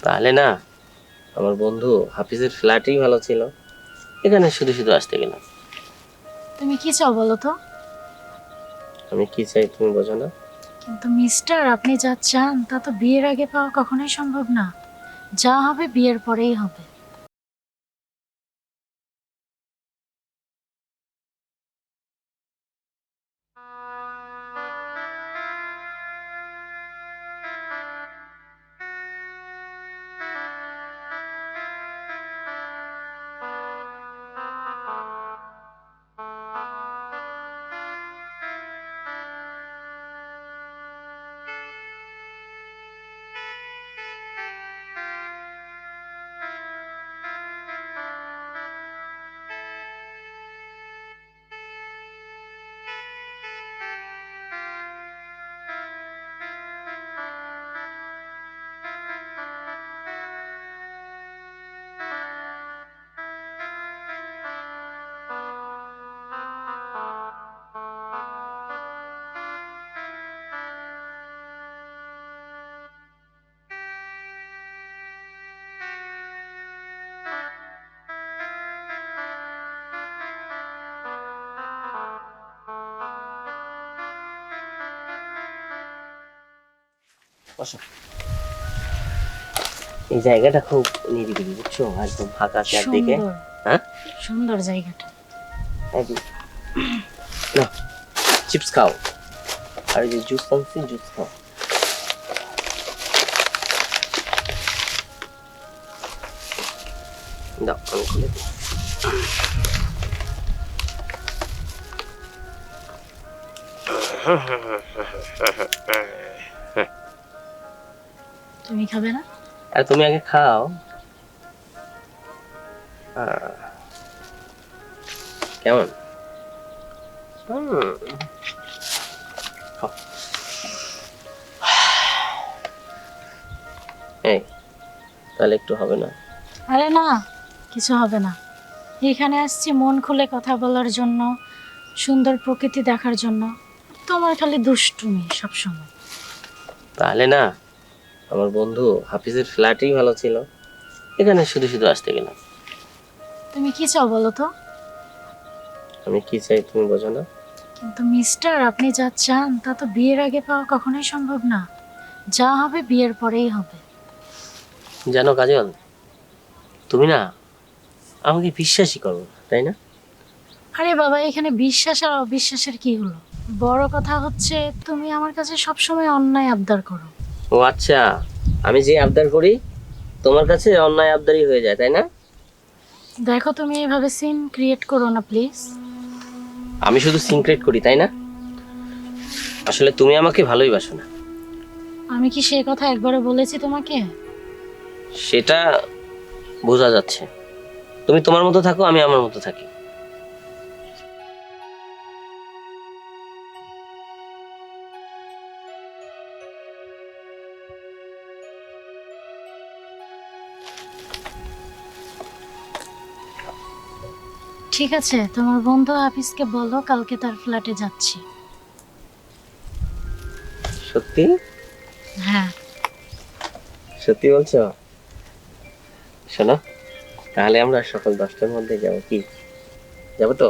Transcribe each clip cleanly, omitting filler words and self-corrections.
তাহলে না, আমার বন্ধু হাফিজের ফ্ল্যাটই ভালো ছিল, এখানে শুধু শুধু আসতে গেলাম। তুমি কি চাও বলো তো? আমি কি চাই তুমি বোঝো না? কিন্তু মিস্টার, আপনি যা চান তা তো বিয়ের আগে পাওয়া কখনোই সম্ভব না। যা হবে বিয়ের পরেই হবে। বসো। এই জায়গাটা খুব নিরিবিলি, বুঝছো, একদম ফাঁকা চারদিকে। সুন্দর, হ্যাঁ, সুন্দর জায়গাটা। একদম। না, চিপস খাও, আর এই যে জুস আনছি, জুস খাও। দাও, আমি খুলে দিই। তুমি খাবে না? আর তুমি আগে খাও। আহ, কেমন? হুম, খাও। এই, তাহলে একটু হবে না? আরে না, কিছু হবে না। এখানে আসছি মন খুলে কথা বলার জন্য, সুন্দর প্রকৃতি দেখার জন্য। তোমার খালি দুষ্টুমি সবসময়। তাহলে না, আমার বন্ধু হাফিজের ফ্ল্যাটই ভালো ছিল, এখানে শুধু শুধু আসতে গেলাম। তুমি কি চাও বলো তো? আমি কি চাই তুমি বোঝো না? কিন্তু মিস্টার, আপনি যা চান তা তো বিয়ের আগে পাওয়া কখনোই সম্ভব না। যা হবে বিয়ের পরেই হবে। জানো কাজল, তুমি না আমাকে বিশ্বাসই করো না, তাই না? আরে বাবা, এখানে বিশ্বাস আর অবিশ্বাসের কি হলো? বড় কথা হচ্ছে তুমি আমার কাছে সবসময় অন্যায় আবদার করো। ও আচ্ছা, আমি যে আবদার করি তোমার কাছে অন্যায় আবদারই হয়ে যায়, তাই না? দেখো, তুমি এভাবে সিন ক্রিয়েট করো না প্লিজ। আমি শুধু সিক্রেট করি, তাই না? আসলে তুমি আমাকে ভালোই বাসো না। আমি কি সেই কথা একবারও বলেছি তোমাকে? সেটা বোঝা যাচ্ছে। তুমি তোমার মতো থাকো, আমি আমার মতো থাকি। ঠিক আছে, তোমার বন্ধু হাফিজকে বলো কালকে তার ফ্ল্যাটে যাচ্ছি। সত্যি? হ্যাঁ। সত্যি বলছো? শোনো, তাহলে আমরা সকাল 10টার মধ্যে যাবো, কি? যাবো তো?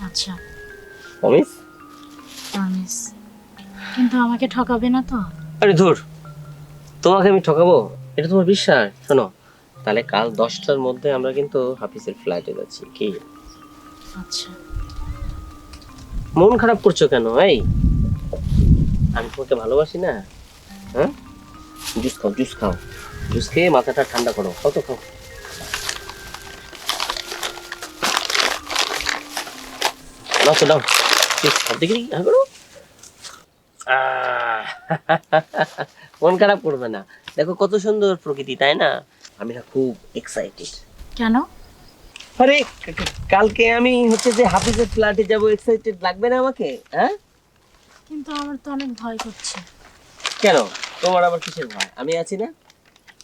আচ্ছা, প্রমিস? প্রমিস। কিন্তু আমাকে ঠকাবে না তো? আরে ধুর, তোমাকে আমি ঠকাবো? এটা তোমার বিশ্বাস? শোনো, তাহলে কাল 10টার মধ্যে আমরা কিন্তু হাফিজের ফ্ল্যাটে যাচ্ছি, কি? আচ্ছা। মন খারাপ করছো কেন? এই, আমি তোমাকে ভালোবাসি না? হ্যাঁ, জুস খাও, জুস খাও। জুস খেয়ে মাথাটা ঠান্ডা করো, খাও তো, খাও। নাও তো, নাও। জুস খাও, দেখি দেখি, হ্যাঁ করো। আহ, মন খারাপ করবে না। দেখো কত সুন্দর প্রকৃতি, তাই না? আমি না খুব এক্সাইটেড। কেন? আরে, কালকে আমি হচ্ছে যে হাফিজের ফ্ল্যাটে যাবো, এক্সাইটেড লাগবে না আমাকে? হ্যাঁ। কিন্তু আমার তো অনেক ভয় করছে। কেন? তোমার আবার কিসের ভয়? আমি আছি না?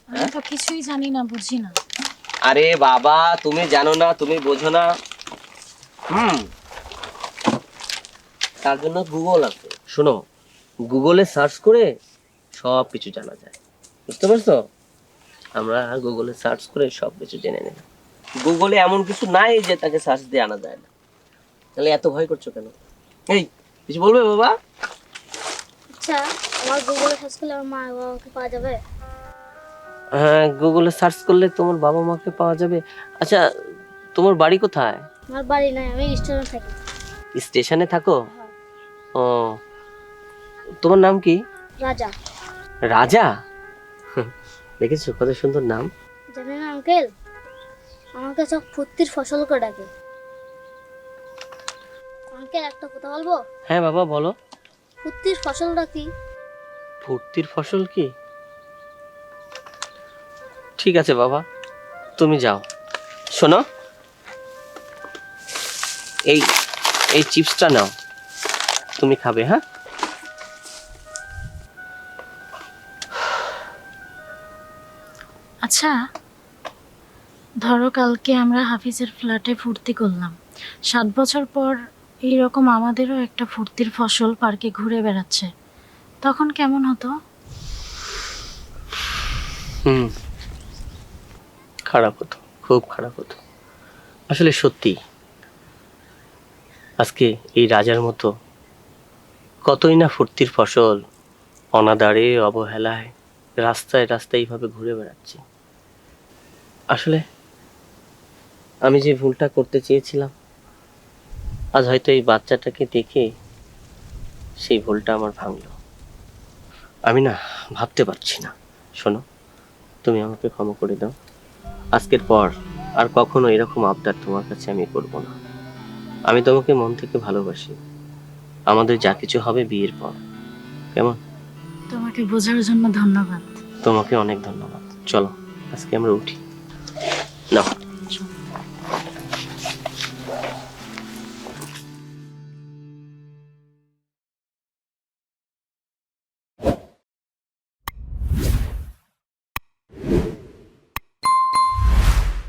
আমি হ্যাঁ। তো কিছুই জানি না, বুঝি না। আরে বাবা, তুমি জানো না, তুমি বোঝো না। হুম, তার জন্য গুগল আছে, শোনো। গুগলে সার্চ করে সব কিছু জানা যায়, বুঝতে পারছো? আমরা গুগলে সার্চ করে সব কিছু জেনে নিলাম। গুগলে এমন কিছু নাই যে তাকে সার্চ দিয়ে আনা যায় না। তাহলে এত ভয় করছো কেন? এই কিছু বলবে বাবা? আচ্ছা, আমার গুগলে সার্চ করলে আমার মা বাবাকে পাওয়া যাবে? হ্যাঁ, গুগলে সার্চ করলে তোমার বাবা মাকে পাওয়া যাবে। আচ্ছা, তোমার বাড়ি কোথায়? আমার বাড়ি নাই, আমি রেস্টুরেন্ট থাকি। স্টেশনে থাকো? হ্যাঁ। ও, তোমার নাম কি? রাজা। রাজা? দেখেছো কত সুন্দর নাম। জানেন আঙ্কেল, আমাকে সব ফুর্তির ফসল করে ডাকে। আঙ্কেল, একটা কথা বলবো? হ্যাঁ বাবা বলো। ফুর্তির ফসলটা কি? ফুর্তির ফসল কি? ঠিক আছে বাবা, তুমি যাও। শোনো, এই এই চিপসটা নাও, তুমি খাবে। হ্যাঁ, আচ্ছা, ধরো কালকে আমরা হাফিজের ফ্ল্যাটে ফুর্তি করলাম, 7 বছর পর এইরকম আমাদেরও একটা ফুর্তির ফসল পার্কে ঘুরে বেড়াচ্ছে, তখন কেমন হতো? হুম, খারাপ হতো, খুব খারাপ হতো। আসলে সত্যি আজকে এই রাজার মতো কতই না ফুর্তির ফসল অনাদারে অবহেলায় রাস্তায় রাস্তায় এইভাবে ঘুরে বেড়াচ্ছে। আসলে আমি যে ভুলটা করতে চেয়েছিলাম, আজ হয়তো এই বাচ্চাটাকে দেখে সেই ভুলটা আমার ভাঙলো। আমি না ভাবতে পারছি না। শোনো, তুমি আমাকে ক্ষমা করে দাও। আজকের পর আর কখনো এরকম আবদার তোমার কাছে আমি করব না। আমি তোমাকে মন থেকে ভালোবাসি। আমাদের যা কিছু হবে বিয়ের পর, কেমন? তোমাকে বোঝার জন্য ধন্যবাদ। তোমাকে অনেক ধন্যবাদ। চলো আজকে আমরা উঠি। নাও।